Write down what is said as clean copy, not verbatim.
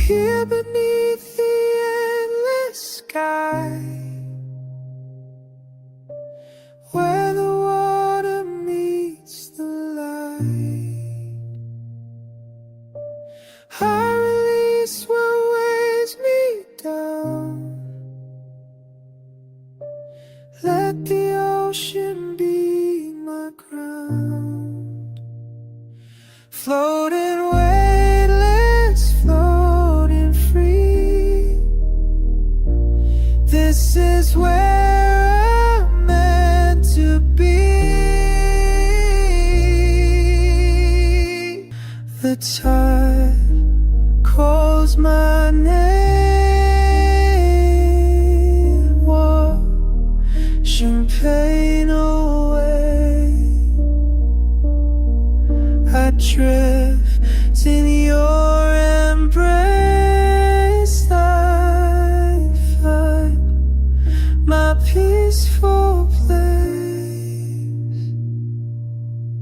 here beneath the endless sky, where the water meets the light. I release what weighs me down. Let the ocean be my ground. Floating weightless, floating free. This is where I'm meant to be. The tide calls my name, washing pain away. I drift in your embrace. I find my peaceful place.